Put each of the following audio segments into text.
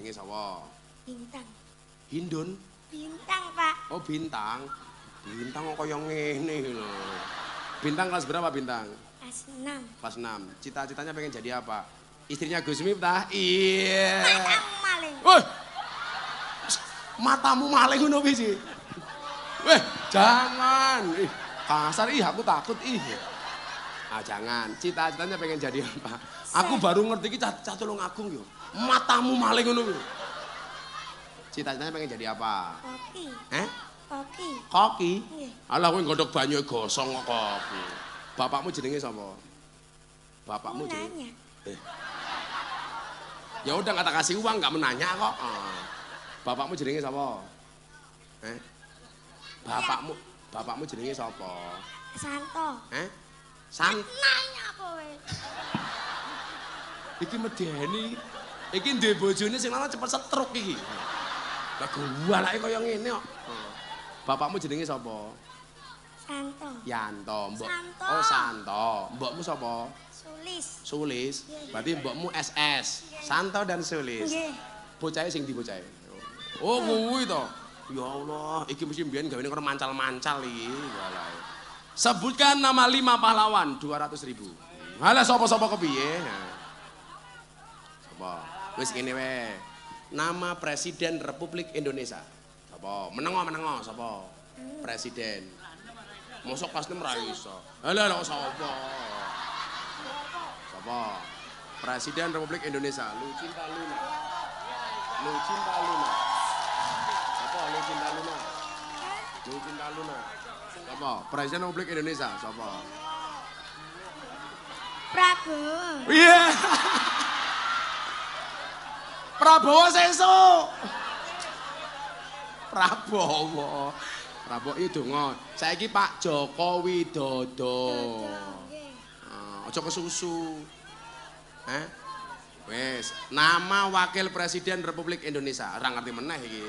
jenenge sapa? Bintang. Hindun. Bintang, Pak. Oh, Bintang. Bintang kok kaya ngene lho. Bintang kelas berapa Bintang? Kelas 6. Kelas 6. Cita-citanya pengen jadi apa? Istrinya Gus Miftah? Iya. Matamu maling. Wih. Matamu maling ngono piye sih? Weh, jangan. Ih, kasar aku takut Ah, jangan. Cita-citanya pengen jadi apa? Aku baru ngerti iki cah Tulung Agung yo. Matamu maling ngono kuwi. Cita-citanya pengen jadi apa? Koki. Koki. Koki? Nggih. Alah kowe nggodhog banyu gosong kok koki. Bapakmu jenenge sapa? Bapakmu jenenge. Ya udah nggak tak kasih uang nggak menanya kok. Bapakmu jenenge sapa? Bapakmu jenenge sapa? Santo. Nanya apa kowe? Iki medeni. Iki duwe bojone sing lanang cepet setruk iki. Lah gawalake kaya ngene kok. Bapakmu jenenge sapa? Santo. Yanto, mbok. Santo. Oh, Santo. Mbokmu sapa? Sulis. Sulis. Berarti mbokmu SS. Santo dan Sulis. Nggih. Bocahe sing ndi bocahe? Oh, kuwi to. Ya Allah, iki mesti mbiyen gawene karo mancal-mancal iki. Walah. Sebutkan nama 5 pahlawan 200.000. Halah sapa-sapa kepiye? Sapa? Wis kene wae. Nama Presiden Republik Indonesia. Sapa? Menengo sapa? Presiden. Mosok pas nem ra iso. Halah lho sapa? Sapa? Presiden Republik Indonesia. Lucinta Luna. Lucinta Luna. Sapa Lucinta Luna? Lucinta Luna. Sapa? Presiden Republik Indonesia. Sapa? Prabowo. Iya. Prabowo sesuk. Prabowo. Prabowo iki donga. Saiki Pak Joko Widodo. Aja kesusu. Wes, nama Wakil Presiden Republik Indonesia. Ora ngerti meneh iki.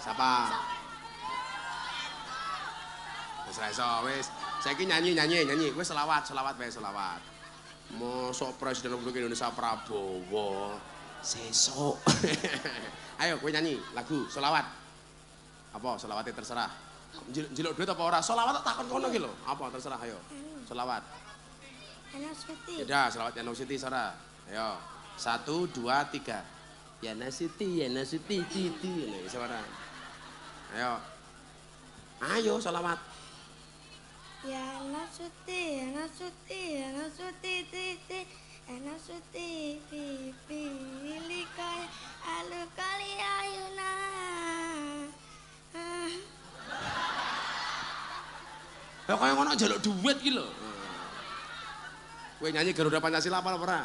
Siapa? Wis ra iso, wis. Saiki nyanyi. Wis selawat wae selawat. Mosok Presiden Republik Indonesia Prabowo sesuk. Ayo kowe nyanyi lagu selawat. Apa selawatnya terserah. Njeluk duit apa ora? Selawat tak takon kono iki lho. Apa terserah ayo. Selawat. Yana Siti. Ya selawat Yana Siti Sara. Ayo. 1 2 3. Yana Siti titi. Ini suara. Ayo. Ayo selawat. Yana Siti titi. Yana Siti pipi likai alu kali ayuna. Ya kaya ngono njaluk duit iki lho. Kowe nyanyi Garuda Pancasila apa ora?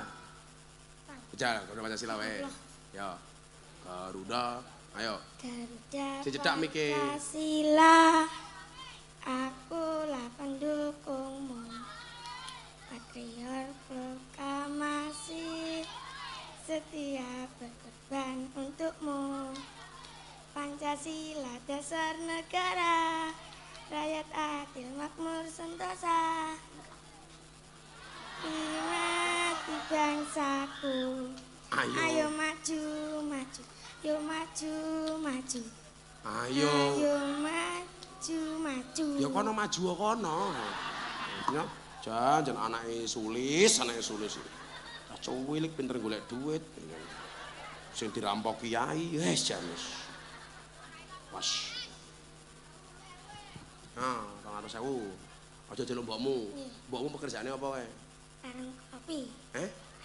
Bejal Garuda Pancasila wae. Ya. Garuda, ayo. Garuda Cedak mikir. Pancasila. Akulah pendukungmu. Patriot proklamasi. Setia berkorban untukmu. Pancasila dasar negara. Rakyat adil makmur sentosa. Nikmati bangsaku. Ayo maju. Yo maju. Ayo. Ayo maju. Ya kono maju kono. Ya, jan anake Sulis. Cuwilik pinter golek duit. Sing dirampok kiai, wis jan wis. Was. Nah, 200.000. Aja jeluk mbokmu. Mbokmu pekerjaane apa wae? Warung kopi.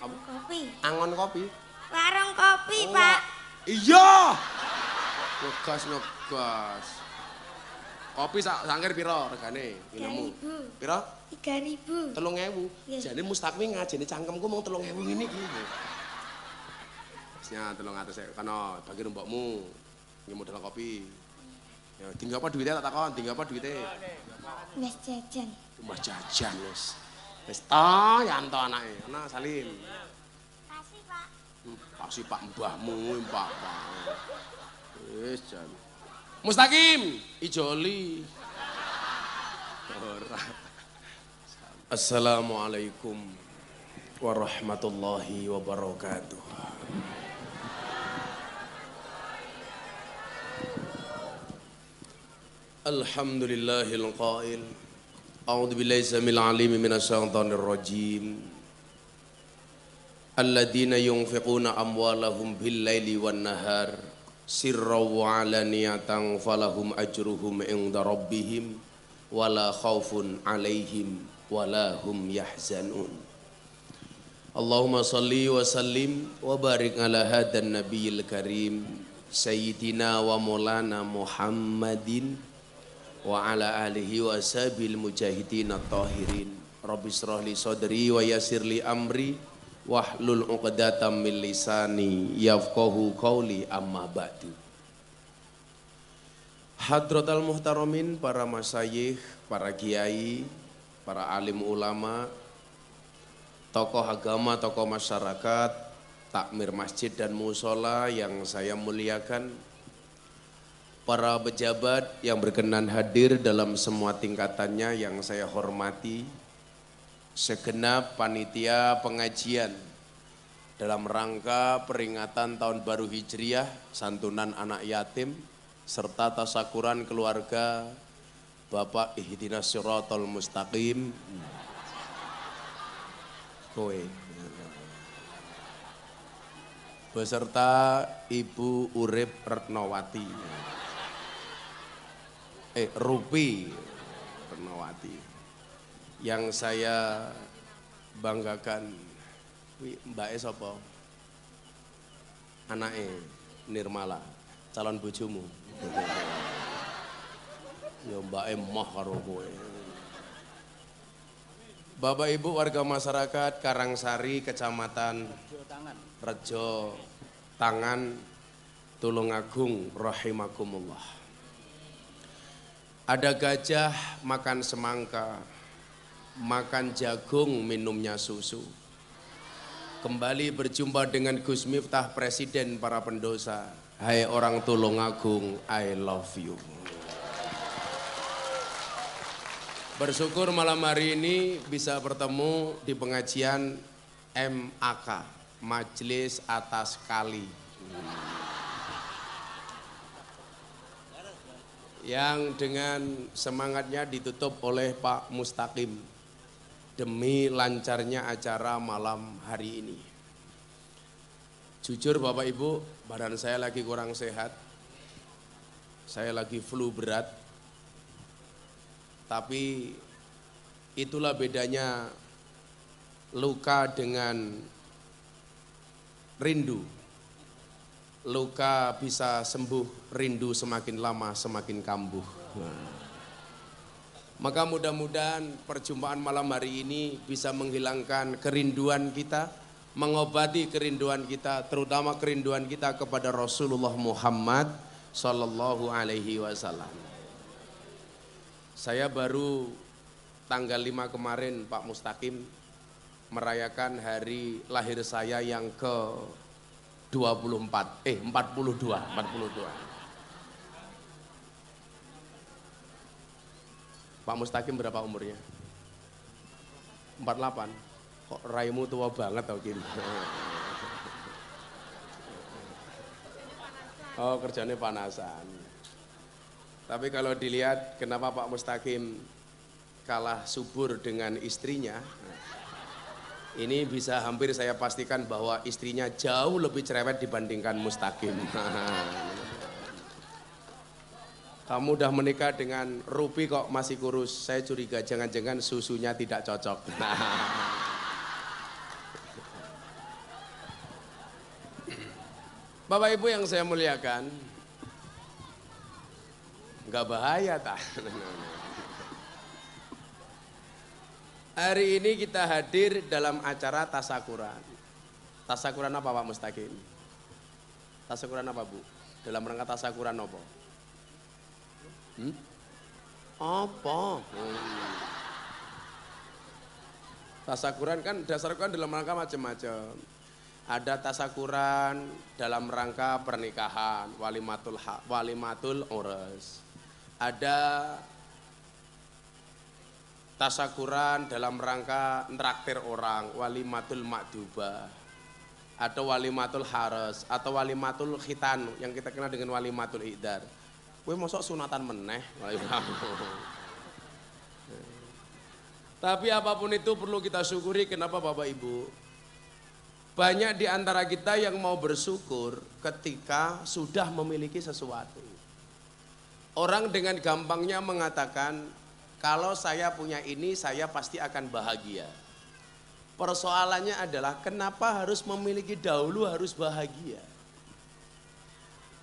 Apa? Kopi. Angon kopi. Warung kopi, Pak. Iya. Ngegas. Kopi sangkir piro regane? Minummu. Piro? 3.000. 3.000. Jane Mustaqmi ngajeni cangkemku mung 3.000 ngene iki. Wis 300.000 kono bagi mbokmu. Nggih modal kopi. Ya tinggal apa duitnya tak takon, tinggal apa duitnya? Mas jajan. Mas jajan wis. Wis ta Yanto anake. Ana Salim. Kasih, Pak. Kasih Pak mbahmu, Pak. Wis jan. Mustaqim, Ijoli. Ora. Assalamualaikum warahmatullahi wabarakatuh. Alhamdulillahil qail. A'udzu billahi samil alim minasyaitonir rajim. Alladzina yunfiquna amwalahum bil laili wan nahar sirran wa alaniyatan falahum ajruhum inda rabbihim wala khaufun alaihim wala hum yahzanun. Allahumma salli wa sallim wa barik ala hadan nabiyil karim sayyidina wa maulana Muhammadin wa ala alihi wa ashabil mujahidin at-tahirin. Rabbi shrah li sadri wa yassir li amri wahlul 'uqdatam min lisani yafqahu qawli, amma ba'du. Hadratal muhtaramin, para masyayikh, para kiai, para alim ulama, tokoh agama, tokoh masyarakat, takmir masjid dan musola yang saya muliakan, para pejabat yang berkenan hadir dalam semua tingkatannya yang saya hormati, segenap panitia pengajian dalam rangka peringatan Tahun Baru Hijriah, santunan anak yatim, serta tasakuran keluarga Bapak Ihdinas Shiratal Mustaqim. Kowe beserta Ibu Urip Retnowati, Rupi Retnowati, yang saya banggakan. Mbak E sapa? Anake Nirmala, calon bojomu. Ya Mbak E mah karo kowe. Bapak Ibu warga masyarakat Karangsari, Kecamatan Rejo Tangan, Tulungagung, rahimakumullah. Ada gajah makan semangka, makan jagung minumnya susu. Kembali berjumpa dengan Gus Miftah, Presiden para pendosa. Hai orang Tulungagung, I love you. Bersyukur malam hari ini bisa bertemu di pengajian MAK, Majelis Atas Kali, yang dengan semangatnya ditutup oleh Pak Mustaqim demi lancarnya acara malam hari ini. Jujur Bapak Ibu, badan saya lagi kurang sehat, saya lagi flu berat, tapi itulah bedanya luka dengan rindu. Luka bisa sembuh, rindu semakin lama semakin kambuh. Maka mudah-mudahan perjumpaan malam hari ini bisa menghilangkan kerinduan kita, mengobati kerinduan kita, terutama kerinduan kita kepada Rasulullah Muhammad Sallallahu Alaihi Wasallam. Saya baru tanggal 5 kemarin Pak Mustaqim merayakan hari lahir saya yang ke 42. Pak Mustaqim berapa umurnya? 48. Kok raimu tua banget tau Kim? Oh, kerjanya panasan. Tapi kalau dilihat kenapa Pak Mustaqim kalah subur dengan istrinya, ini bisa hampir saya pastikan bahwa istrinya jauh lebih cerewet dibandingkan Mustaqim. Kamu udah menikah dengan Rupi kok masih kurus, saya curiga jangan-jangan susunya tidak cocok. Bapak Ibu yang saya muliakan, nggak bahaya tak? Hari ini kita hadir dalam acara tasakuran. Tasakuran apa Pak Mustaqim? Tasakuran apa Bu? Dalam rangka tasakuran apa? Apa? Tasakuran kan dasarkan dalam rangka macam-macam. Ada tasakuran dalam rangka pernikahan, walimatul ures. Ada tasakuran dalam rangka nraktir orang, walimatul makdubah atau walimatul haras atau walimatul khitan yang kita kenal dengan walimatul idar. Kowe mosok sunatan meneh. Tapi apapun itu perlu kita syukuri. Kenapa Bapak Ibu? Banyak di antara kita yang mau bersyukur ketika sudah memiliki sesuatu. Orang dengan gampangnya mengatakan, kalau saya punya ini, saya pasti akan bahagia. Persoalannya adalah kenapa harus memiliki dahulu harus bahagia?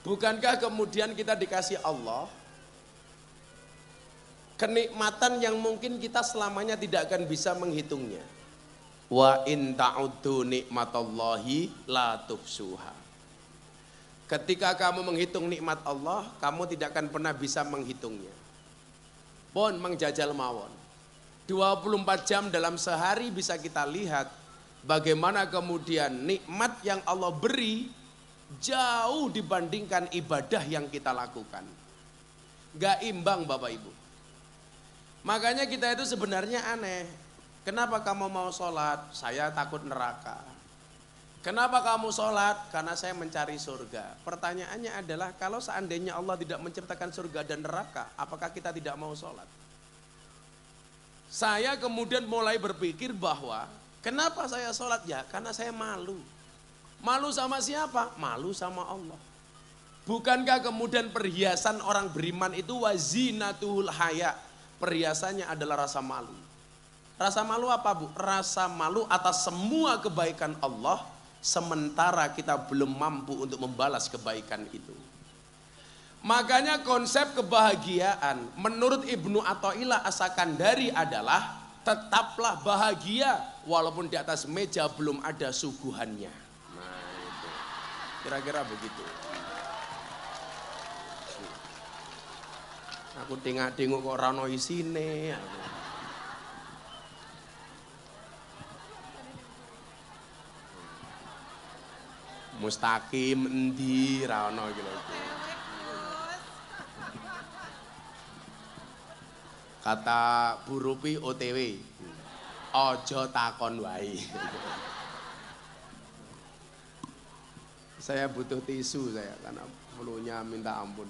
Bukankah kemudian kita dikasih Allah kenikmatan yang mungkin kita selamanya tidak akan bisa menghitungnya. Wa in ta'uddu nikmatallahi la tuhsuha. Ketika kamu menghitung nikmat Allah, kamu tidak akan pernah bisa menghitungnya. Pon mengjajal mawon. 24 jam dalam sehari bisa kita lihat bagaimana kemudian nikmat yang Allah beri jauh dibandingkan ibadah yang kita lakukan. Gak imbang Bapak Ibu. Makanya kita itu sebenarnya aneh. Kenapa kamu mau sholat? Saya takut neraka. Kenapa kamu sholat? Karena saya mencari surga. Pertanyaannya adalah kalau seandainya Allah tidak menciptakan surga dan neraka, apakah kita tidak mau sholat? Saya kemudian mulai berpikir bahwa kenapa saya sholat? Ya karena saya malu. Malu sama siapa? Malu sama Allah. Bukankah kemudian perhiasan orang beriman itu wazinatul haya? Perhiasannya adalah rasa malu. Rasa malu apa Bu? Rasa malu atas semua kebaikan Allah, sementara kita belum mampu untuk membalas kebaikan itu. Makanya konsep kebahagiaan menurut Ibnu Athaillah As-Sakandari adalah tetaplah bahagia walaupun di atas meja belum ada suguhannya. Nah itu kira-kira begitu. Aku tengok kok rano isine. Mustaqim endi rano gitu. Kata Bu Rupi OTW, ojo takon wae. Saya butuh tisu saya karena flu-nya minta ampun.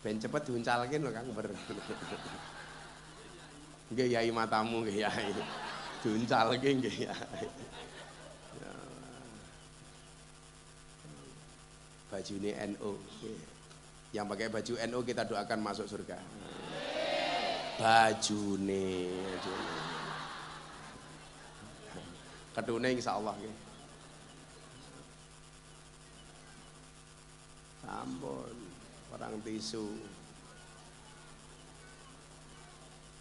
Ben cepet diuncalkin loh Kang ber. Nggih yai matamu nggih yai. Diuncalke nggih yai. Bajune NU. Yang pakai baju NU kita doakan masuk surga. Bajune. Kedune insyaallah nggih. Sampun, orang tisu.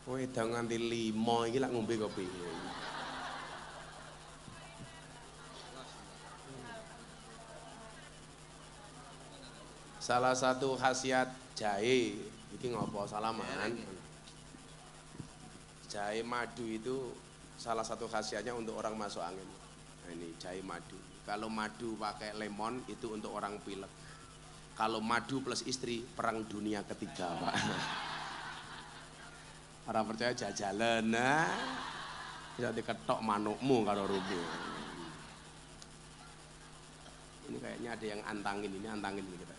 Kowe dang nganti 5 iki lak ngombe kopi. Salah satu khasiat jahe, ini ngopo salaman. Jahe madu itu salah satu khasiatnya untuk orang masuk angin. Nah, ini jahe madu. Kalau madu pakai lemon itu untuk orang pilek. Kalau madu plus istri perang dunia ketiga, Pak. Orang percaya jajalan, nah, bisa diketok manukmu kalau rugi. Ini kayaknya ada yang antangin, ini antangin ini kita.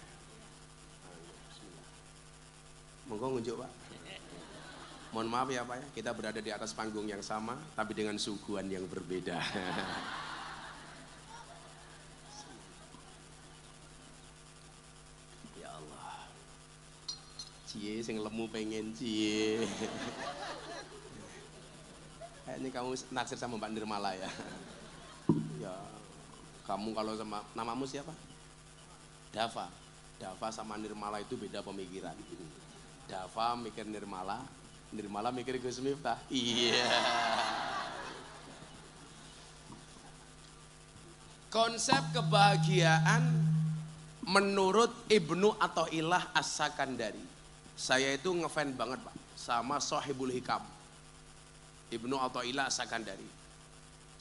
Monggo ngunjuk Pak. Mohon maaf ya Pak ya, kita berada di atas panggung yang sama tapi dengan suguhan yang berbeda. Ya Allah. Cie sing lemu pengen cie. Ini kamu naksir sama Mbak Nirmala ya. Ya, kamu kalau sama namamu siapa? Dava. Dava sama Nirmala itu beda pemikiran. Dava mikir Nirmala, Nirmala mikir Gus Miftah. Iya. Konsep kebahagiaan menurut Ibnu Athaillah As-Sakandari. Saya itu ngefans banget Pak sama Shahibul Hikam. Ibnu Athaillah As-Sakandari.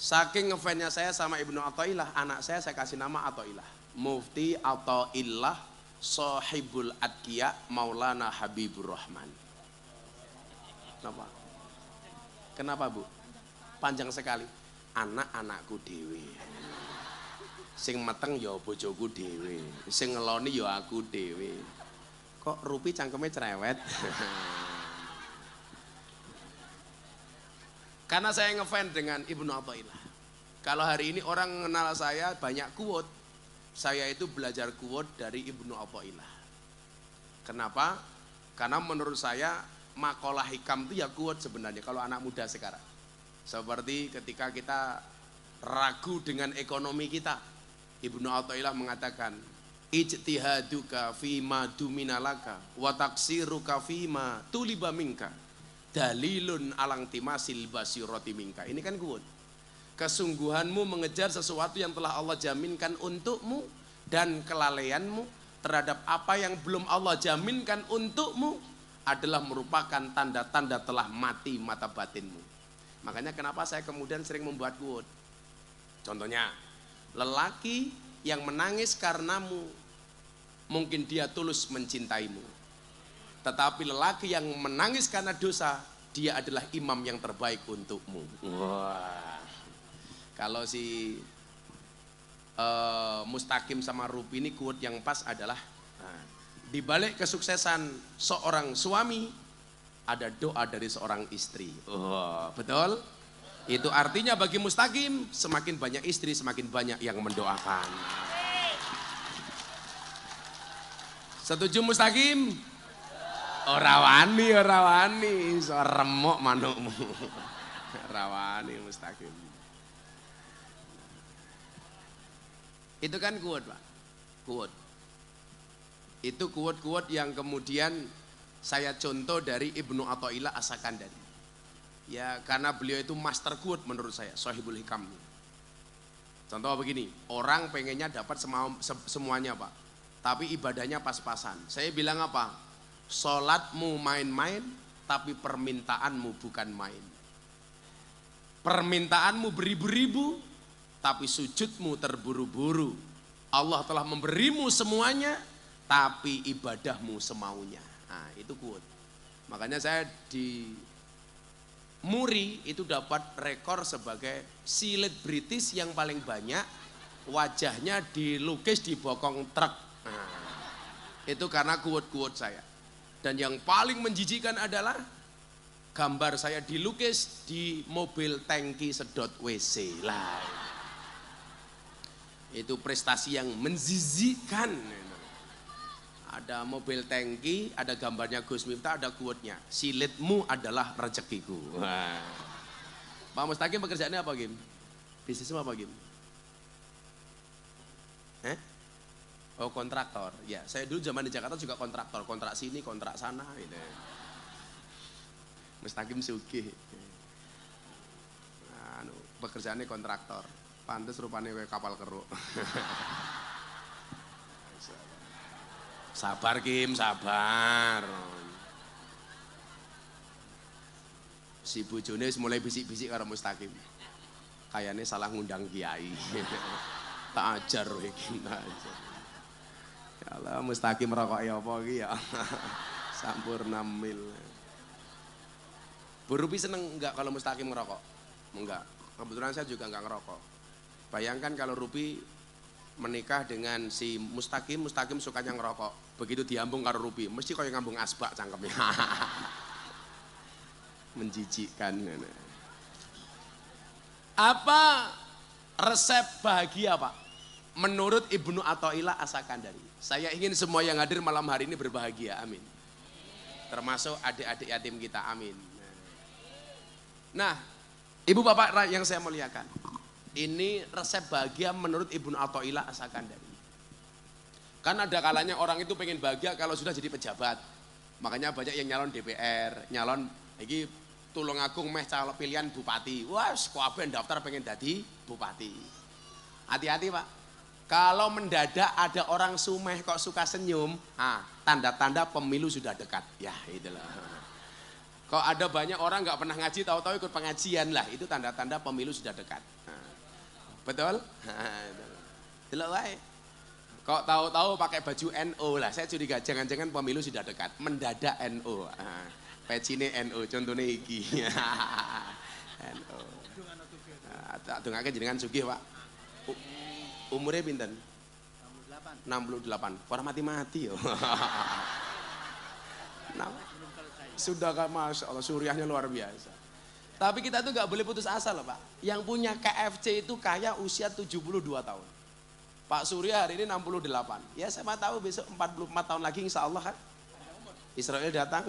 Saking ngefansnya saya sama Ibnu Athaillah, anak saya kasih nama Athaillah. Mufti Athaillah Sahibul Atqiya Maulana Habibur Rahman. Kenapa? Kenapa Bu? Panjang sekali. Anak-anakku dewe. Sing meteng ya bojoku dewe. Sing ngeloni ya aku dewe. Kok Rupi cangkeme cerewet? Karena saya ngefans dengan Ibnu Athaillah. Kalau hari ini orang mengenal saya banyak quote. Saya itu belajar quote dari Ibnu Athaillah. Kenapa? Karena menurut saya makalah hikam itu ya quote sebenarnya kalau anak muda sekarang. Seperti ketika kita ragu dengan ekonomi kita. Ibnu Athaillah mengatakan, ijtihaduka fima duminalaka wa taksiruka fima tuliba minka dalilun alang timasil basirati minka. Ini kan quote. Kesungguhanmu mengejar sesuatu yang telah Allah jaminkan untukmu dan kelalaianmu terhadap apa yang belum Allah jaminkan untukmu adalah merupakan tanda-tanda telah mati mata batinmu. Makanya kenapa saya kemudian sering membuat quote. Contohnya, lelaki yang menangis karenamu mungkin dia tulus mencintaimu. Tetapi lelaki yang menangis karena dosa, dia adalah imam yang terbaik untukmu. Wah. Kalau si Mustaqim sama Rupi ini quote yang pas adalah di balik kesuksesan seorang suami ada doa dari seorang istri. Oh, betul? Itu artinya bagi Mustaqim semakin banyak istri semakin banyak yang mendoakan. Setuju Mustaqim? Ora wani, so remuk manukmu. Ora wani Mustaqim. Itu kan quote Pak, quote. Itu quote-quote yang kemudian saya contoh dari Ibnu Athaillah As-Sakandari. Ya karena beliau itu master quote menurut saya, Shahibul Hikam. Contoh begini, orang pengennya dapat semuanya Pak, tapi ibadahnya pas-pasan. Saya bilang apa? Sholatmu main-main, tapi permintaanmu bukan main. Permintaanmu beribu-ribu, tapi sujudmu terburu-buru. Allah telah memberimu semuanya, tapi ibadahmu semaunya. Nah itu quote. Makanya saya di Muri itu dapat rekor sebagai selebritis yang paling banyak wajahnya dilukis di bokong truk. Nah, itu karena quote-quote saya. Dan yang paling menjijikan adalah gambar saya dilukis di mobil tangki sedot WC lah. Itu prestasi yang menjijikkan. Ada mobil tangki, ada gambarnya Gus Miftah, ada quote-nya. Silitmu adalah rezekiku. Wah. Pak Mustaqim pekerjaannya apa Gim? Bisnismu apa Gim? Oh kontraktor. Ya, saya dulu zaman di Jakarta juga kontraktor, kontrak sini, kontrak sana gitu. Mustaqim sugih. Pekerjaannya kontraktor. Pantes rupanya kayak kapal keruk. Sabar Kim, sabar. Si bojone mulai bisik-bisik karo Mustaqim. Kayaknya salah ngundang kiai. Tak ajar iki, tak ajar. Ya Allah, Mustaqim rokok ya apa iki ya. Sampurna mil. Bu Rupi seneng enggak kalau Mustaqim ngerokok? Enggak. Kebetulan saya juga enggak ngerokok. Bayangkan kalau Rupi menikah dengan si Mustaqim, Mustaqim sukanya ngerokok. Begitu diambung karo Rupi, mesti kaya ngambung asbak cangkemnya. Menjijikkan. Apa resep bahagia Pak? Menurut Ibnu Athaillah As-Sakandari. Saya ingin semua yang hadir malam hari ini berbahagia, amin. Termasuk adik-adik yatim kita, amin. Nah, ibu bapak yang saya muliakan. Ini resep bahagia menurut Ibnu Athaillah As-Sakandari. Kan ada kalanya orang itu pengen bahagia kalau sudah jadi pejabat. Makanya banyak yang nyalon DPR, nyalon iki Tulungagung meh calon pilihan bupati. Wah, kabeh daftar pengen jadi bupati. Hati-hati Pak. Kalau mendadak ada orang Sumeh kok suka senyum, tanda-tanda pemilu sudah dekat. Ya, itulah. Kok ada banyak orang nggak pernah ngaji, tahu-tahu ikut pengajian lah, itu tanda-tanda pemilu sudah dekat. Betul? Delok wae. Kok tahu-tahu pakai baju NO lah. Saya curiga jangan-jangan pemilu sudah dekat. Mendadak NO. Pecine NO contohnya iki. NO. Tak dongake jenengan sugih, Pak. Umurnya pinten? 68. Orang mati-mati yo. Nah, sudah kan Masya Allah, suriahnya luar biasa. Tapi kita tuh nggak boleh putus asa loh Pak. Yang punya KFC itu kaya usia 72 tahun. Pak Surya hari ini 68. Ya saya tahu besok 44 tahun lagi insya Allah kan. Israel datang.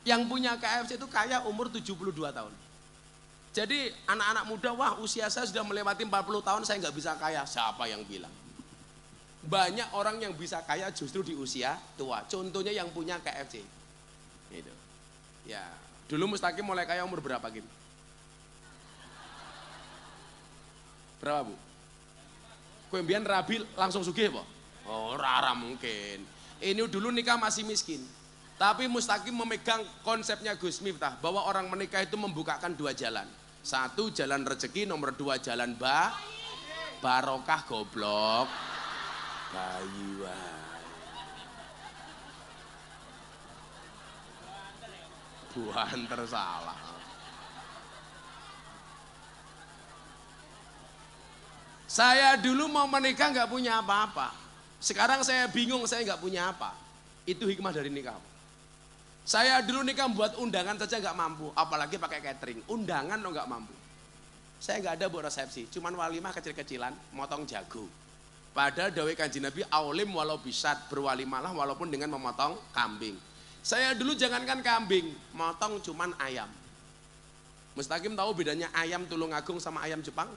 Yang punya KFC itu kaya umur 72 tahun. Jadi anak-anak muda, wah usia saya sudah melewati 40 tahun saya nggak bisa kaya. Siapa yang bilang? Banyak orang yang bisa kaya justru di usia tua. Contohnya yang punya KFC. Gitu. Ya, dulu Mustaqim mulai kaya umur berapa gitu? Berapa Bu? Kowe mbiyen rabi langsung sugih apa? Oh, rara mungkin. Ini dulu nikah masih miskin. Tapi Mustaqim memegang konsepnya Gus Miftah bahwa orang menikah itu membukakan dua jalan. Satu jalan rezeki, nomor dua jalan barokah goblok. Bayi wae. Buan tersalah. Saya dulu mau menikah nggak punya apa-apa. Sekarang saya bingung saya nggak punya apa. Itu hikmah dari nikah. Saya dulu nikah buat undangan saja nggak mampu, apalagi pakai catering. Undangan lo nggak mampu. Saya nggak ada buat resepsi, cuman walimah kecil-kecilan, motong jago. Padahal dawai Kanjeng Nabi aulim walau bisat, berwalimalah walaupun dengan memotong kambing. Saya dulu jangankan kambing, motong cuman ayam. Mustaqim tahu bedanya ayam Tulungagung sama ayam Jepang?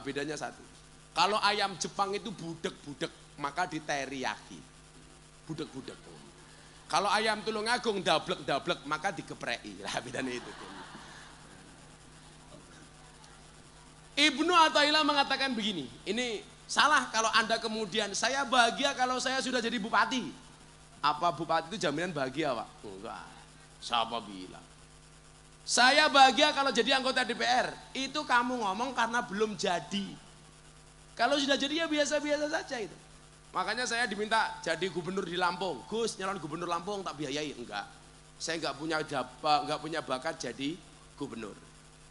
Bedanya satu. Kalau ayam Jepang itu budek-budek, maka diteriyaki. Budek-budek. Kalau ayam Tulungagung dablek-dablek, maka digepreki. Lah bedanya itu. Ibnu Athaillah mengatakan begini, ini salah kalau Anda kemudian, saya bahagia kalau saya sudah jadi bupati. Apa bupati itu jaminan bahagia Pak? Enggak, siapa bilang. Saya bahagia kalau jadi anggota DPR, itu kamu ngomong karena belum jadi. Kalau sudah jadi ya biasa-biasa saja itu. Makanya saya diminta jadi gubernur di Lampung. Gus, nyalon gubernur Lampung tak biayai? Enggak. Saya enggak punya bakat jadi gubernur.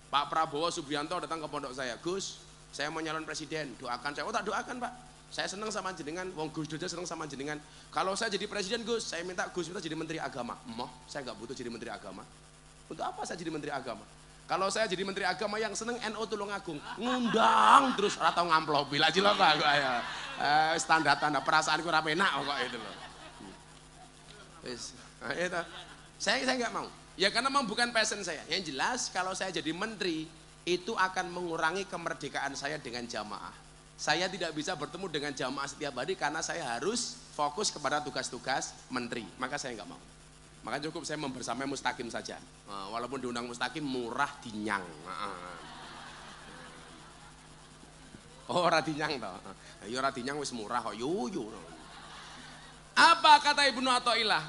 Pak Prabowo Subianto datang ke pondok saya. Gus, saya mau nyalon presiden, doakan saya. Oh tak doakan Pak. Saya senang sama jenengan, wong Gus Dur senang sama jenengan. Kalau saya jadi presiden Gus, saya minta Gus minta jadi menteri agama. Moh, saya enggak butuh jadi menteri agama. Untuk apa saya jadi menteri agama? Kalau saya jadi menteri agama yang seneng NU Tulungagung, ngundang terus atau ngamplop bila cilok aku ya. Standar tanda perasaanku ora penak kok itu loh. Wis, itu. Saya enggak mau. Ya karena memang bukan passion saya. Yang jelas kalau saya jadi menteri itu akan mengurangi kemerdekaan saya dengan jamaah. Saya tidak bisa bertemu dengan jamaah setiap hari karena saya harus fokus kepada tugas-tugas menteri. Maka saya enggak mau. Maka cukup saya membersamai Mustaqim saja. Walaupun diundang Mustaqim murah dinyang. Oh ora dinyang toh. Ya ora dinyang wis murah kok yuyu. Apa kata Ibnu Athaillah?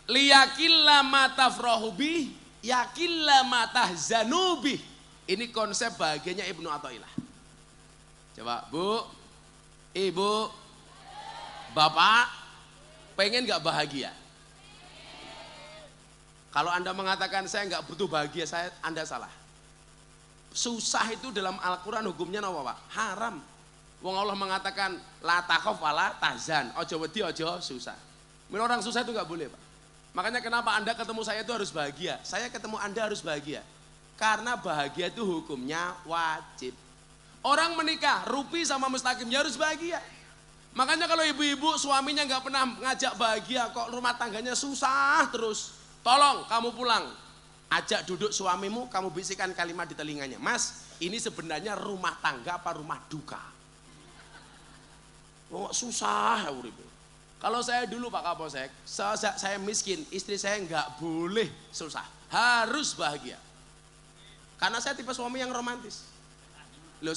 Liyakilla ma tafrahu bi, yakilla ma tahzanu bi. Ini konsep bahagianya Ibnu Athaillah. Coba Bu, Ibu, Bapak pengen gak bahagia? Kalau Anda mengatakan saya nggak butuh bahagia, Anda salah. Susah itu dalam Al-Quran hukumnya apa Pak? Haram. Wong Allah mengatakan la takhaf wala tahzan. Ojo wedi ojo susah. Orang susah itu nggak boleh Pak. Makanya kenapa Anda ketemu saya itu harus bahagia. Saya ketemu Anda harus bahagia. Karena bahagia itu hukumnya wajib. Orang menikah, Rupi sama Mustaqim ya harus bahagia. Makanya kalau ibu-ibu suaminya nggak pernah ngajak bahagia, kok rumah tangganya susah terus. Tolong kamu pulang, ajak duduk suamimu, kamu bisikan kalimat di telinganya. Mas, ini sebenarnya rumah tangga apa rumah duka? Oh, susah ya urip. Kalau saya dulu Pak Kapolsek, saya miskin, istri saya nggak boleh susah, harus bahagia. Karena saya tipe suami yang romantis. Loh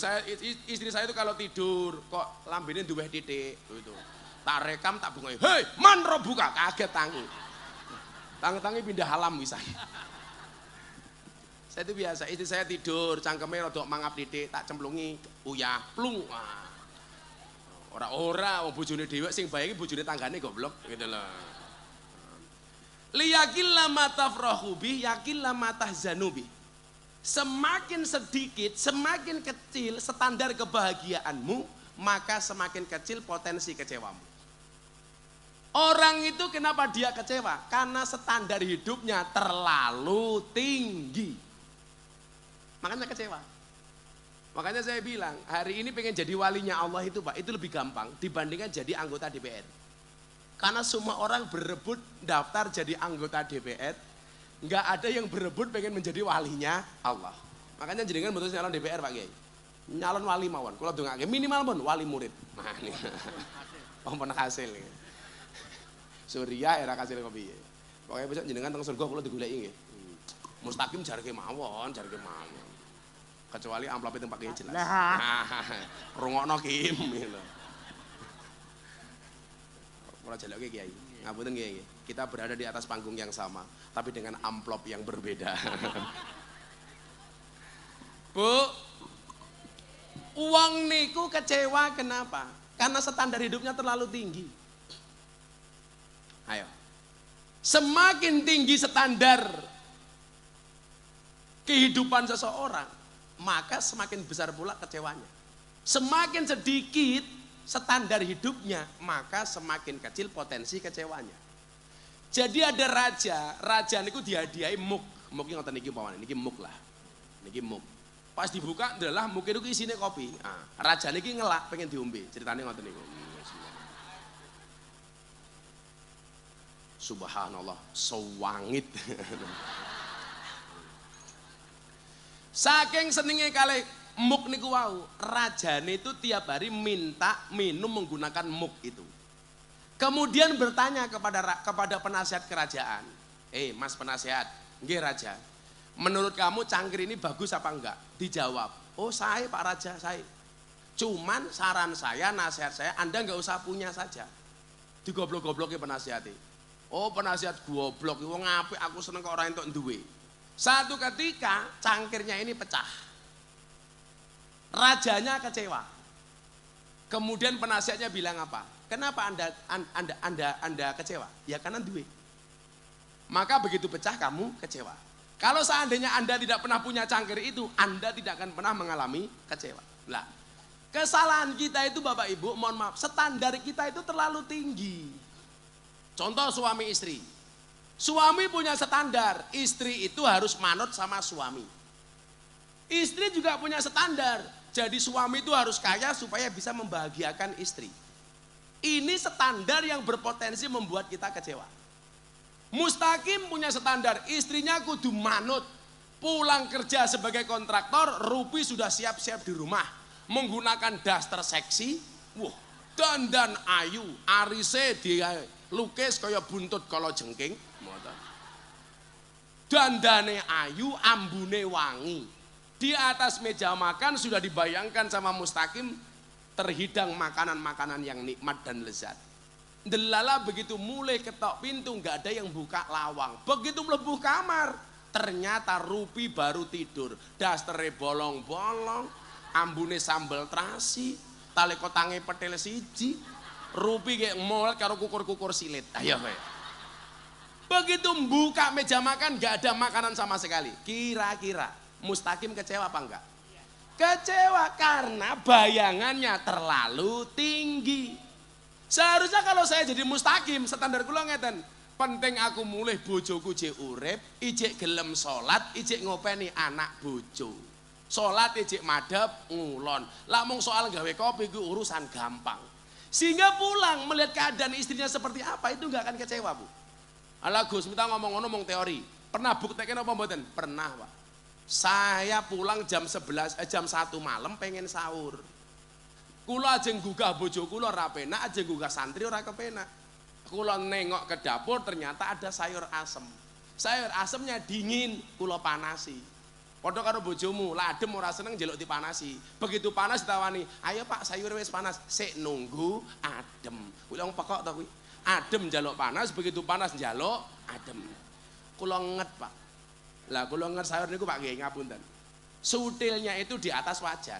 istri saya itu kalau tidur kok lambene duweh titik gitu. Tak rekam tak bungai, hei man buka, kaget tangi. Tangi-tangi pindah alam bisa. Saya itu biasa, istri saya tidur, cangkemnya rodok mangap didik, tak cemplungi, uyah, plung. Wah. Ora-ora, wong bojone dhewe sing bae iki bojone tanggane goblok gitu loh. Liyakilla ma tafrahu bih, yakilla ma tahzanu bih. Semakin sedikit, semakin kecil standar kebahagiaanmu, maka semakin kecil potensi kecewamu. Orang itu kenapa dia kecewa? Karena standar hidupnya terlalu tinggi. Makanya kecewa. Makanya saya bilang, hari ini pengen jadi walinya Allah itu Pak, itu lebih gampang dibandingkan jadi anggota DPR. Karena semua orang berebut daftar jadi anggota DPR, nggak ada yang berebut pengen menjadi walinya Allah. Makanya jenengan betul nyalon DPR Pak Kiai. Nyalon wali mawon, kalau dongake minimal pun wali murid. Nah ini, pun hasil. Surya era kasil kopi. Pokoknya besok jenengan teng surga kula digoleki nggih. Mustaqim jarke mawon, jarke mawon. Kecuali amplop itu pakai jelas. Nah, rungokno Kim gitu. Ora jaloke Kiai. Ngapunten Kiai. Kita berada di atas panggung yang sama, tapi dengan amplop yang berbeda. Bu, uang niku kecewa kenapa? Karena standar hidupnya terlalu tinggi. Ayo. Semakin tinggi standar kehidupan seseorang, maka semakin besar pula kecewanya. Semakin sedikit standar hidupnya, maka semakin kecil potensi kecewanya. Jadi ada raja niku dihadiahi muk. Muk iki ngoten niki umpamane, niki muk lah. Niki muk. Pas dibuka adalah muk itu isine kopi. Nah, raja niki ngelak pengen diombe. Ceritane ngoten niku. Subhanallah, sewangit. Saking senenge kali muk niku wau, rajane itu tiap hari minta minum menggunakan muk itu. Kemudian bertanya kepada penasihat kerajaan, Mas penasihat, nggih raja, menurut kamu cangkir ini bagus apa enggak? Dijawab, oh saya Pak Raja, saya. Cuman saran saya, nasihat saya, Anda enggak usah punya saja. Digoblok-gobloki penasihatnya. Oh penasihat goblok, wong apik aku seneng kok ora entuk duwe. Satu ketika cangkirnya ini pecah. Rajanya kecewa. Kemudian penasihatnya bilang apa? Kenapa Anda kecewa? Ya karena duwe. Maka begitu pecah kamu kecewa. Kalau seandainya Anda tidak pernah punya cangkir itu, Anda tidak akan pernah mengalami kecewa. Lah, kesalahan kita itu Bapak Ibu, mohon maaf, standar kita itu terlalu tinggi. Contoh suami istri. Suami punya standar, istri itu harus manut sama suami. Istri juga punya standar, jadi suami itu harus kaya supaya bisa membahagiakan istri. Ini standar yang berpotensi membuat kita kecewa. Mustaqim punya standar, istrinya kudu manut. Pulang kerja sebagai kontraktor, Rupi sudah siap-siap di rumah. Menggunakan daster seksi, dandan ayu, arise dia lukis kaya buntut kala jengking, dandane ayu, ambune wangi. Di atas meja makan sudah dibayangkan sama Mustaqim terhidang makanan-makanan yang nikmat dan lezat. Delala begitu mulai ketok pintu nggak ada yang buka lawang. Begitu mlebu kamar, ternyata Rupi baru tidur. Dastere bolong-bolong, ambune sambal terasi, tali kotange petel siji. Rupi kayak mall karo kukur-kukur silit. Ayo kowe. Begitu buka meja makan nggak ada makanan sama sekali. Kira-kira Mustaqim kecewa apa enggak? Kecewa karena bayangannya terlalu tinggi. Seharusnya kalau saya jadi Mustaqim, standar kula ngeten. Penting aku mulih bojoku jek urip, ijek gelem salat, ijek ngopeni anak bojo. Salat ijek madhep ngulon. Lah mung soal gawe kopi ku urusan gampang. Sehingga pulang melihat keadaan istrinya seperti apa itu nggak akan kecewa Bu. Alah Gus, minta ngomong-ngomong teori. Pernah buktikan apa mboten? Pernah Pak. Saya pulang jam 1 malam pengen sahur. Kula ajeng gugah bojo kula ora penak, ajeng gugah santri ora kepenak. Kula nengok ke dapur ternyata ada sayur asem. Sayur asemnya dingin, kula panasi. Padha karo bojomu, lah adem ora seneng njeluk dipanasi. Begitu panas ditawani, "Ayo Pak, sayur wis panas." Sik nunggu adem. Kuwi wong pekok to kuwi. Adem njaluk panas, begitu panas njaluk adem. Kula nget Pak. Lah kula ngat sayur niku Pak nggih ngapunten. Sutilnya itu di atas wajan.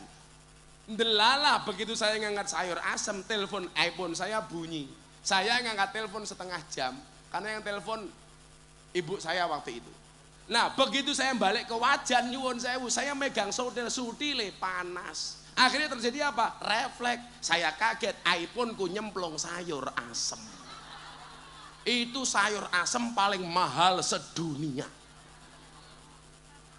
Delala begitu saya ngangkat sayur asem, telepon iPhone saya bunyi. Saya ngangkat telepon setengah jam karena yang telepon ibu saya waktu itu. Nah begitu saya balik ke wajan nyuwun sewu, saya megang sutile panas. Akhirnya terjadi apa? Refleks. Saya kaget, iPhone ku nyemplung sayur asem. Itu sayur asem paling mahal sedunia.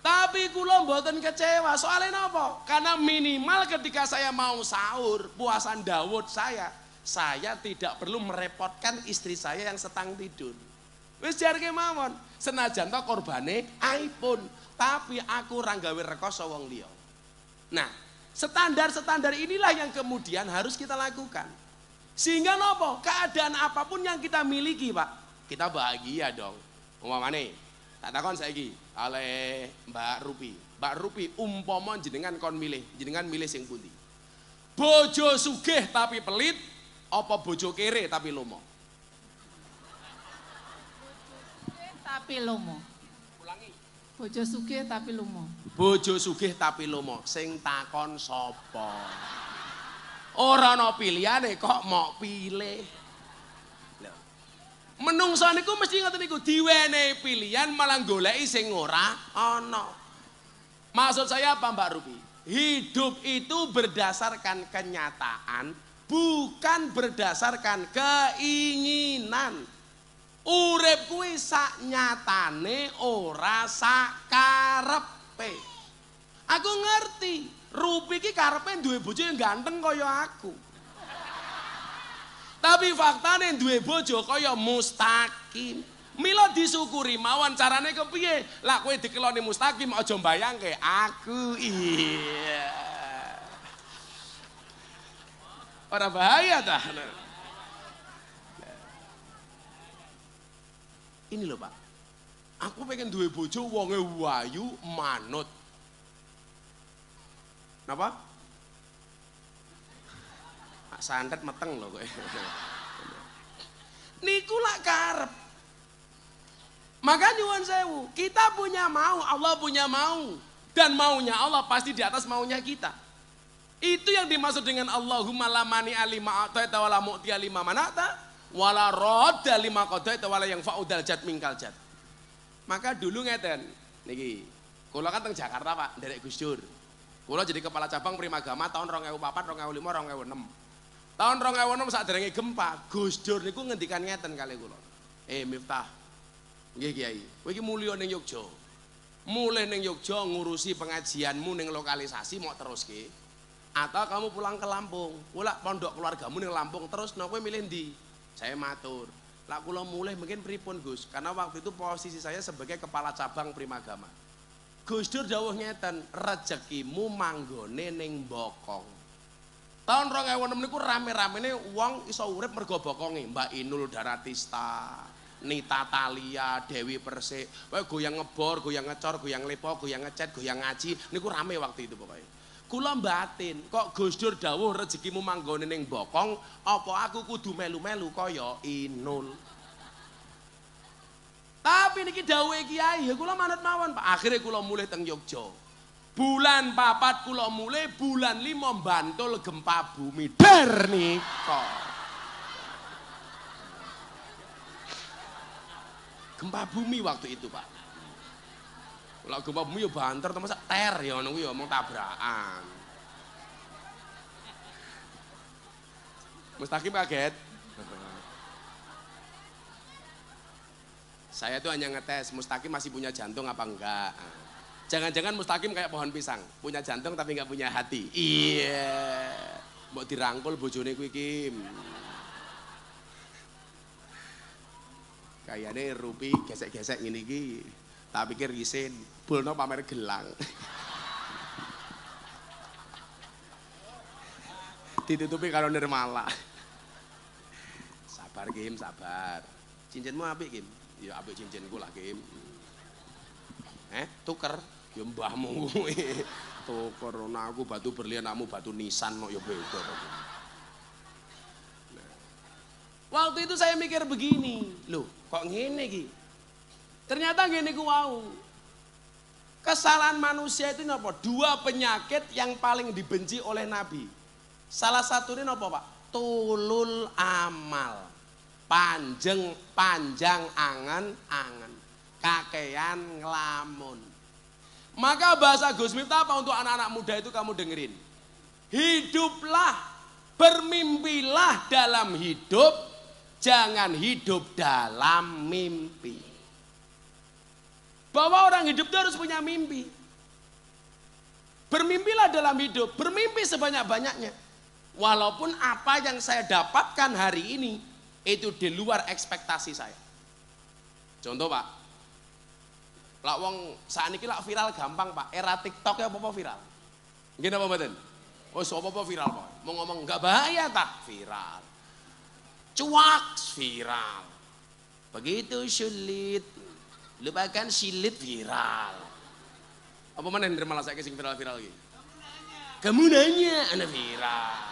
Tapi kula mboten kecewa, soalnya napa? Karena minimal ketika saya mau sahur, puasan Daud saya tidak perlu merepotkan istri saya yang sedang tidur. Wis jar kemawon, senajan to korbane iPhone, tapi aku ra gawe rekoso wong liya. Nah, standar-standar inilah yang kemudian harus kita lakukan. Sehingga napa? Keadaan apapun yang kita miliki, Pak, kita bahagia dong. Umpamane, tak takon saiki oleh Mbak Rupi. Mbak Rupi umpama jenengan kon milih, jenengan milih sing pundi? Bojo sugih tapi pelit, apa bojo kere tapi lomo? Tapi lomo. Ulangi. Bojo sugih tapi lomo. Bojo sugih tapi lomo, sing takon sapa? Ora ana pilihane kok mok pilih. Menungso niku mesti ngoten niku, diwenehi pilihan malah goleki sing ora ana. Maksud saya apa Mbak Rupi? Hidup itu berdasarkan kenyataan, bukan berdasarkan keinginan. Urip kuwi sak nyatane ora sak karepe. Aku ngerti, Rupi ki karepe duwe bojo yang ganteng kaya aku. Tapi faktane duwe bojo kaya Mustaqim. Mila disyukuri mawon, carane kepiye? Lah kowe dikeloni Mustaqim aja mbayangke aku. Iya. Ora bahaya ta? Ini loh Pak, aku pengen duwe bojo wonge wayu manut. Napa? Santet meteng loh kowe. Niku lak karep. Maka nyuwun sewu, kita punya mau, Allah punya mau, dan maunya Allah pasti di atas maunya kita. Itu yang dimaksud dengan Allahumma la mani alima a'taita wala mu'tiya lima manata wala radda lima qadaita wala yang fa'udal jad mingkal jad. Maka dulu ngeten niki, kula kan teng Jakarta Pak, nderek Gus Dur. Kula jadi kepala cabang Primagama tahun 2004, 2005, 2006. Tahun 2006 saderenge gempa, Gus Dur niku ngendikan ngeten kali kula. Miftah. Nggih Kiai, kowe iki mulya ning Yogya. Mulih ning Yogya ngurusi pengajianmu ning lokalisasi mau teruske. Atau kamu pulang ke Lampung, pula pondok keluargamu ning Lampung terus kowe milih ndi? Saya matur. Lah kula mulih mungkin pripun Gus? Karena waktu itu posisi saya sebagai kepala cabang Primagama. Gus Dur dawuh ngeten, rezekimu manggone ning Bokong. Tahun 2006 niku rame-ramene wong iso urip mergo bokonge, Mbak Inul Daratista, Nita Talia, Dewi Persik, goyang ngebor, goyang ngecor, goyang lepo, goyang ngecet, goyang ngaji, niku rame waktu itu pokoknya. Kula batin, kok Gus Dur dawuh rezekimu manggone ning Bokong, apa aku kudu melu-melu kaya Inul. Tapi niki dawuhe Kiai, ya kula manut mawon, Pak. Akhire kula mulih teng Yogya. Bulan 4 kula mulih, bulan 5 Bantul gempa bumi der nika. Gempa bumi waktu itu Pak. Kalau gempa bumi ya banter teman sak ter ya ngono kuwi ya omong tabrakan. Mustaqim kaget. Saya tuh hanya ngetes Mustaqim masih punya jantung apa enggak. Jangan-jangan Mustaqim kayak pohon pisang, punya jantung tapi enggak punya hati. Iya. Mbok dirangkul bojone kuwi Kim. Kayane Rupi gesek-gesek ngene iki. Tak pikir isin, bulno pamer gelang. Ditutupi karo nirmala. Sabar Kim, sabar. Cincinmu apik Kim? Ya apik cincinku lah Kim. Tuker, ya mbahmu kuwi. Tuker ana aku batu berlian, kamu batu nisan kok ya beda. Waktu itu saya mikir begini, loh kok ngene iki? Ternyata ngene ku wau. Kesalahan manusia itu apa? Dua penyakit yang paling dibenci oleh Nabi. Salah satunya apa Pak? Tulul amal. Panjang angan-angan. Kakean ngelamun. Maka bahasa Gus Miftah apa untuk anak-anak muda itu kamu dengerin. Hiduplah, bermimpilah dalam hidup, jangan hidup dalam mimpi. Bahwa orang hidup itu harus punya mimpi. Bermimpilah dalam hidup, bermimpi sebanyak-banyaknya. Walaupun apa yang saya dapatkan hari ini, itu di luar ekspektasi saya. Contoh Pak, lak wong saiki lak viral gampang Pak, era TikTok ya apa viral. Gini apa mboten? Oh apa viral Pak? Mau ngomong enggak bahaya tak viral. Cuak viral. Begitu sulit. Lupakan silit viral. Apa mana yang malah saya kesing viral-viral gitu? Kamu nanya, anak viral.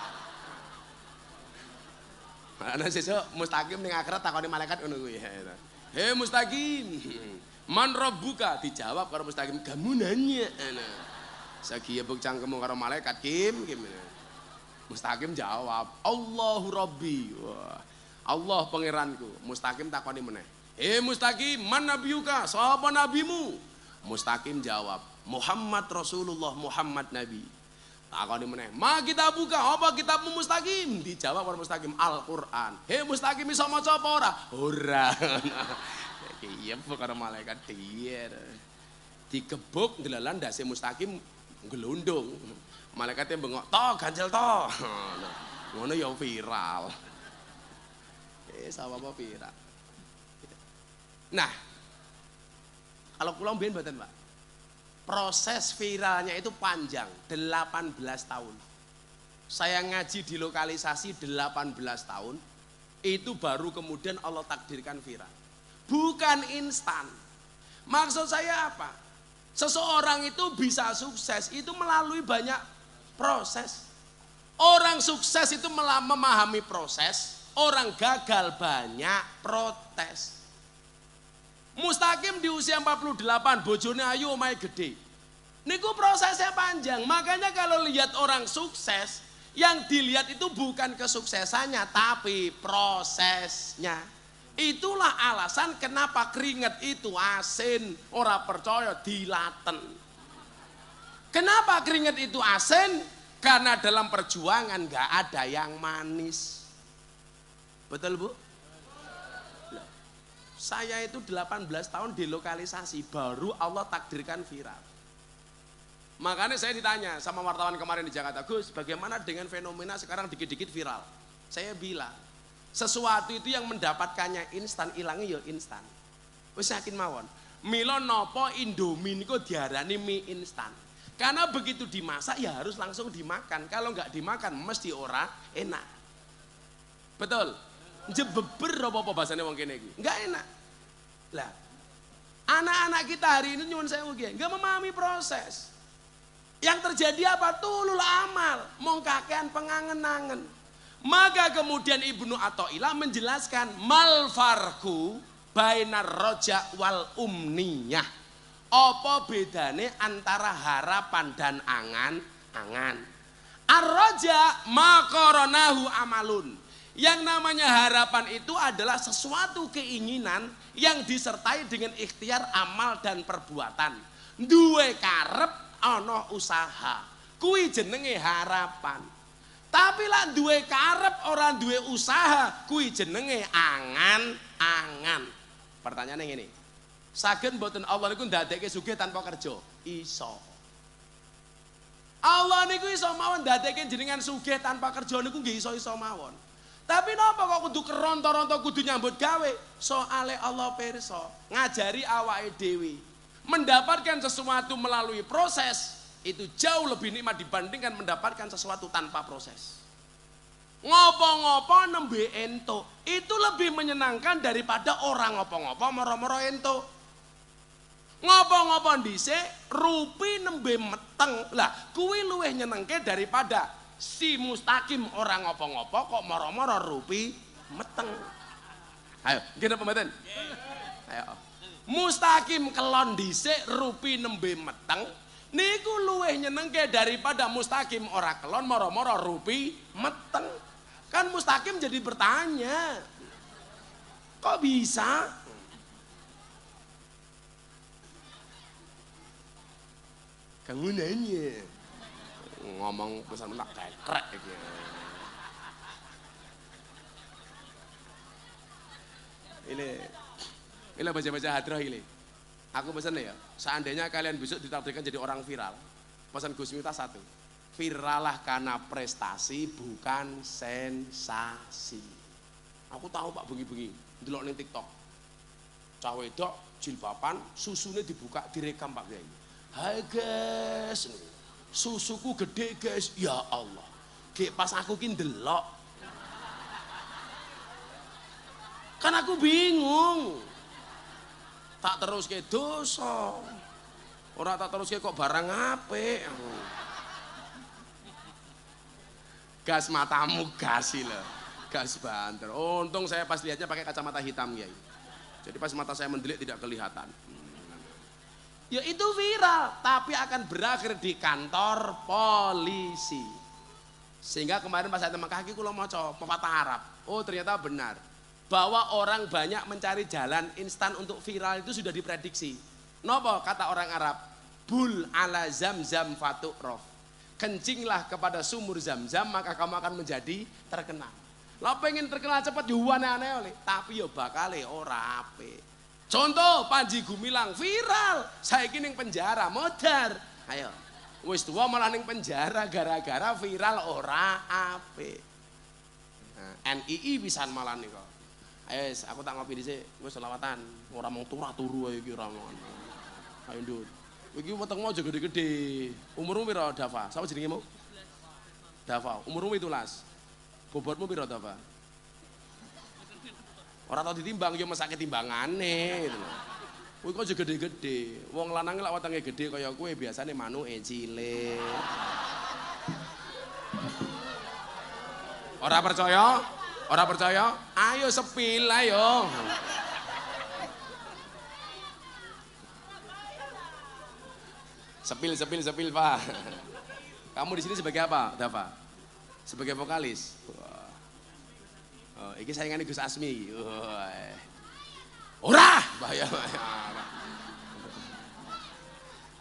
Anak sesuk mustaqim ning akhirat takoni malaikat ngono kuwi. Hei mustaqim, man rabbuka? Dijawab karo mustaqim, kamu nanya. Sagi yebuk cangkemmu karo malaikat kim. Mustaqim jawab, Allahu Rabbi. Wah, Allah pangeranku. Mustaqim takoni meneh. Mustaqim, man nabiyuka? Sapa nabimu? Mustaqim jawab, Muhammad Rasulullah, Muhammad Nabi. Takoni meneh, ma kita buka apa kitabmu Mustaqim? Dijawab oleh Mustaqim, Al-Qur'an. Mustaqim iso maca apa ora? Ora. Iya karo malaikat diyer. Dikebuk ndelalan ndase Mustaqim glundung. Malaikate bengok, "To, ganjel to." Ngono ya viral. Sama apa viral. Nah, kalau pulau mbiyen mboten Pak. Proses viralnya itu panjang, 18 tahun. Saya ngaji di lokalisasi 18 tahun, itu baru kemudian Allah takdirkan viral. Bukan instan. Maksud saya apa? Seseorang itu bisa sukses itu melalui banyak proses. Orang sukses itu memahami proses, orang gagal banyak protes. Mustaqim di usia 48, bojone ayu omahe gede. Niku prosesnya panjang. Makanya kalau lihat orang sukses, yang dilihat itu bukan kesuksesannya, tapi prosesnya. Itulah alasan kenapa keringat itu asin, ora percaya dilaten. Kenapa keringat itu asin? Karena dalam perjuangan gak ada yang manis. Betul Bu? Saya itu 18 tahun di lokalisasi, baru Allah takdirkan viral. Makanya saya ditanya sama wartawan kemarin di Jakarta, Gus, bagaimana dengan fenomena sekarang dikit-dikit viral? Saya bilang, sesuatu itu yang mendapatkannya instan, ilangnya ya instan. Wis yakin mawon. Mila napa Indomie niku diarani mie instan? Karena begitu dimasak ya harus langsung dimakan. Kalau nggak dimakan mesti ora enak. Betul? Jebeber apa bahasanya wong kene iki? Enggak enak. Lah, anak-anak kita hari ini nyuwun sewu nggih, enggak memahami proses. Yang terjadi apa? Tulul amal, mong kakean pengangen-angen. Maka kemudian Ibnu Athaillah menjelaskan mal farqu bainar roja wal umniyah. Apa bedane antara harapan dan angan-angan? Ar-roja maqaranahu amalun. Yang namanya harapan itu adalah sesuatu keinginan yang disertai dengan ikhtiar amal dan perbuatan. Duwe karep ana usaha. Kuwi jenenge harapan. Tapi lah duwe karep ora duwe usaha, kuwi jenenge angan-angan. Pertanyaane ngene. Saged mboten Allah niku ndadekke sugih tanpa kerja? Iso. Allah niku iso mawon ndadekke jenengan sugih tanpa kerja niku nggih iso-iso mawon. Tapi napa kok kudu keronto-ronto kudu nyambut gawe? Soale Allah pirsa, ngajari awake dhewe. Mendapatkan sesuatu melalui proses itu jauh lebih nikmat dibandingkan mendapatkan sesuatu tanpa proses. Ngopo-ngopo nembe ento itu lebih menyenangkan daripada orang ngopo-ngopo moro-moro ento. Ngopo-ngopo dhisik rupi nembe meteng. Lah kuwi luwih nyenengke daripada si Mustaqim orang ngopo-ngopo kok moro-moro rupi meteng. Ayo, gini pemeten. Ayo. Mustaqim kelon dhisik rupi nembe meteng niku luwih nyenengke daripada mustaqim ora kelon moro-moro rupi meteng. Kan mustaqim jadi bertanya. Kok bisa? Kamu nanya. Ngomong pesan menak kekrek iki. Ini baca-baca hadroh ini. Aku pesan ya, seandainya kalian besok ditakdirkan jadi orang viral, pesan Gus Miftah satu, viralah karena prestasi bukan sensasi. Aku tahu Pak bengi-bengi, ndelok ning TikTok, cah wedok jilbaban, susunya dibuka, direkam Pak Kiai. Hai guys, susuku gede guys, ya Allah, kayak pas aku ki ndelok, kan aku bingung. Tak terus ke dosa. Orang tak terus ke kok barang apik. Gas matamu gas sih loh. Gas banter. Untung saya pas lihatnya pakai kacamata hitam ya. Jadi pas mata saya mendelik tidak kelihatan. Ya itu viral, tapi akan berakhir di kantor polisi. Sehingga kemarin pas saya teman kaki kulo maca pepatah Arab. Oh ternyata benar. Bahwa orang banyak mencari jalan instan untuk viral itu sudah diprediksi. Nopo kata orang Arab, bul ala zamzam fatu'rof. Kencinglah kepada sumur zam-zam maka kamu akan menjadi terkenal. Lah pengen terkenal cepat diuwane aneh oleh, tapi yo bakale ora apik. Contoh Panji Gumilang viral, saiki ning penjara modar. Ayo, wis tuwa malah ning penjara gara-gara viral ora apik. Nah, NII pisan malah nih kok. Ayo, aku tak ngopi dhisik, wis selawatan. Ora mau turu-turu ae iki ora mau. Ayo ndut. Iki wetengmu aja gede-gede. Umurmu piro, Dava? Sapa jenengmu? Dava. Umurmu 17. Bobotmu piro, Dava? Ora tau ditimbang ya mesake timbangane gitu lho. Kowe kok aja gede-gede. Wong lanang lek wetenge gede kaya kowe biasane manuke cilik. Ora percaya? Ora percaya? Ayo sepil ayo. Sepil Pak. Kamu di sini sebagai apa, Dava? Sebagai vokalis. Oh, iki saingannya Gus Asmi. Ora, bahaya.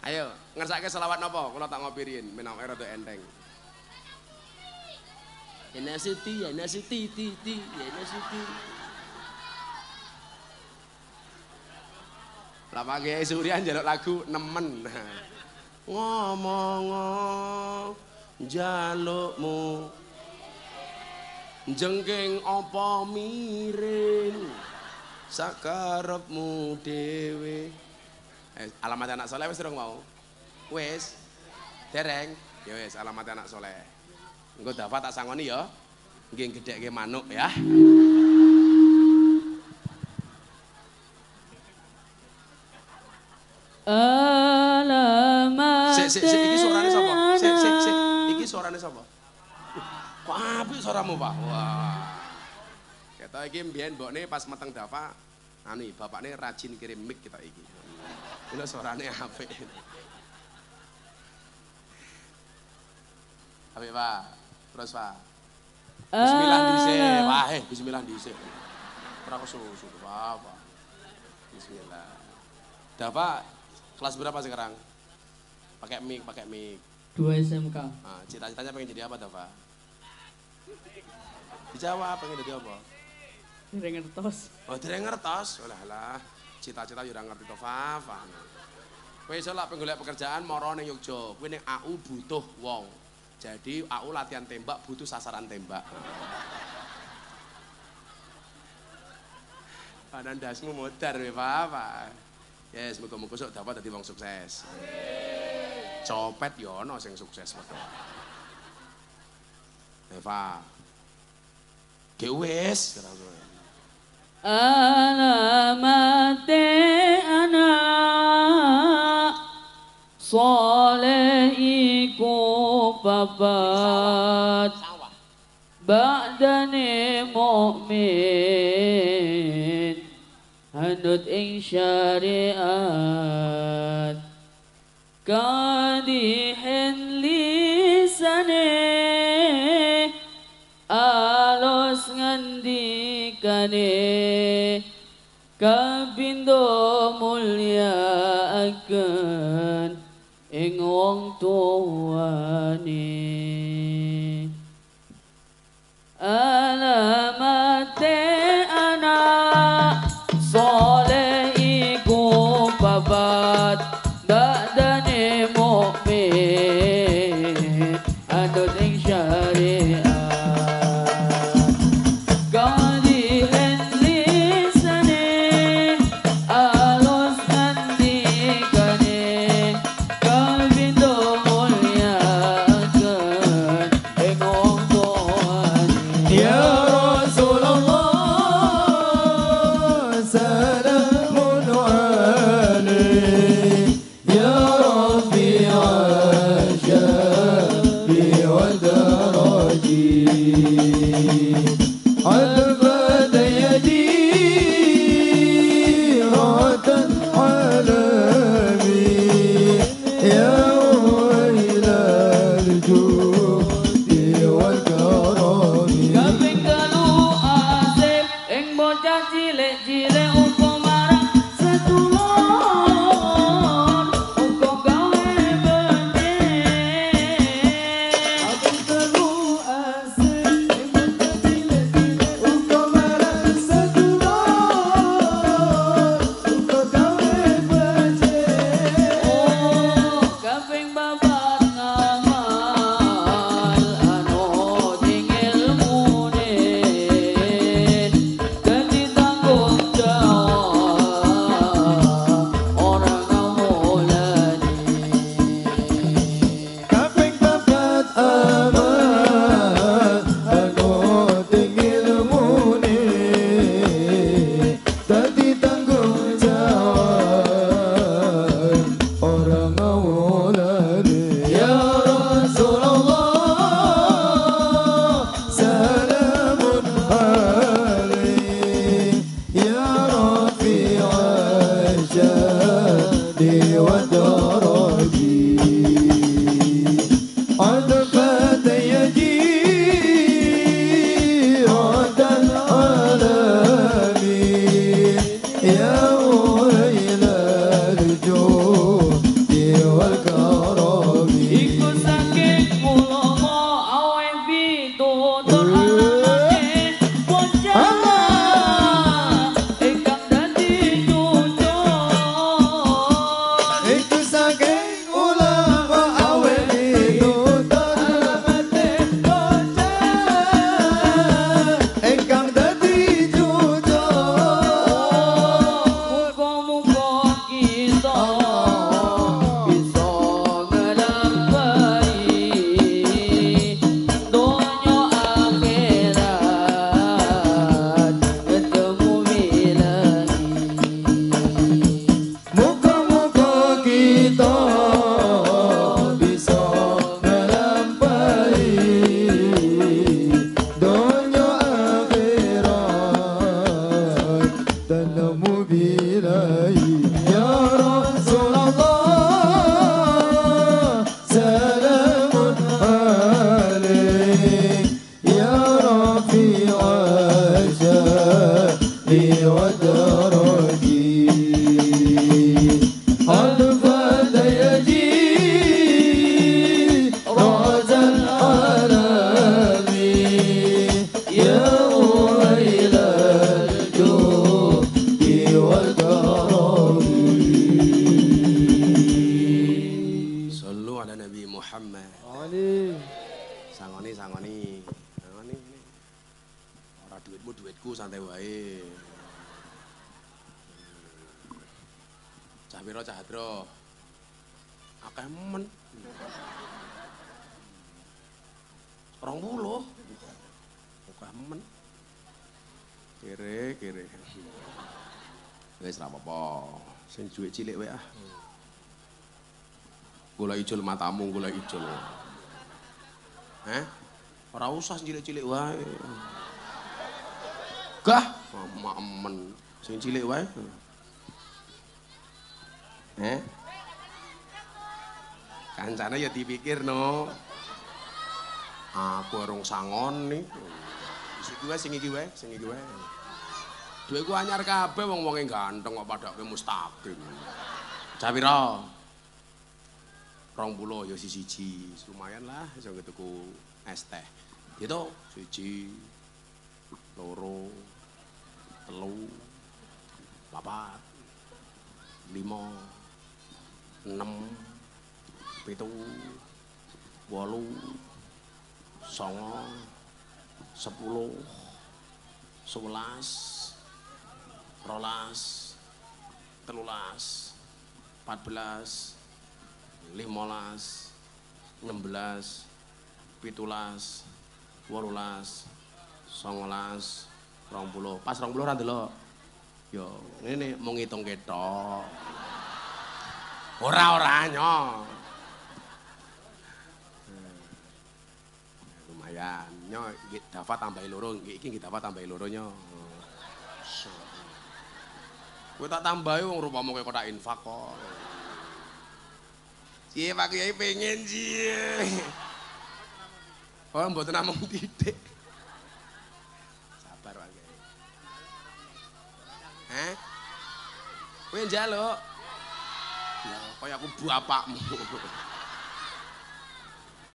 Ayo, ngersake selawat napa? Kula tak ngopi riyin, menawa rada enteng. Ya nasiti, ya nasiti, ya nasiti. Lah Pak Kiai Surya njaluk lagu nemen. Ngomong jalukmu jengking apa miring sakarepmu dhewe. Alamat anak soleh wis durung mau? Wis. Dereng. Ya wis alamat anak soleh. Engko Dava tak sangoni ya. Nggih gedhekke manuk ya. Alamat. Iki suarane sapa? Iki suarane sapa? Kok apik suaramu, Pak? Wah. Kita iki mbiyen mbokne pas meteng Dava, anu bapakne rajin kirim mic kita iki. Ini suarane apik. Apik, Pak. Terus, Pak. Bismillah dhisik, Pak. Bismillah dhisik. Ora kesusu, apa. Bismillah. Dava kelas berapa sekarang? Pakai mic. 2 SMK. Nah, cita-citanya pengen jadi apa, Dava? Dijawab, pengen jadi apa? Dereng ngertos. Oh, dereng ngertos. Lah, cita-cita yo ora ngerti to, Fafa. Kowe iso lak penggolek pekerjaan moro ning Yogya. Kowe ning AU butuh wong. Jadi AU latihan tembak butuh sasaran tembak. Padahal dasmu modar we, Fafa. Yes, muga-muga sok dapat dadi wong sukses. Copet yo ono sing sukses betul. Eva. Ge wis. Alamat anak soleh iku babat ba'dane mukmin anu anut ing syariat kadihen lisane alus ngandikane kapindo mulya akan ing wong tuwane alamate anak soleh iku babat dadane mukmin anut ing syariat Cahadro akeh men 20 akeh men kere wis ra apa-apa sing duwe cilik wae ah gula ijol matamu gula ijol ora usah cilik-cilik wae gah men sing cilik wae Heh. Kancane ya dipikir no. Aku urung sangon nih. Sing iki wae, sing iki wae. Duitku anyar kabeh wong-wonge ganteng kok padake mustaqim. Capira? 20 ya siji. Lumayan lah iso tuku es teh. Gitu, 1, 2, 3, 4, 5, 6, 7, 8, 9, 10, 11, 12, 13, 14, 15, 16, 17, 18, 19, 20. Pas 20 ora ndelok. Yo, ngene mau ngitung ketok. Ora nyo. Lumayan. Nyo dapat tambahi loro, iki dapat tambahi loro nyo. Kowe tak tambahi wong rupamu kaya kotak infak kok. Ciye Pak Kiai pengen ciye. Oh mboten namung titik. Sabar Pak Kiai. Heh? Kowe njaluk? Ya kaya aku bapakmu.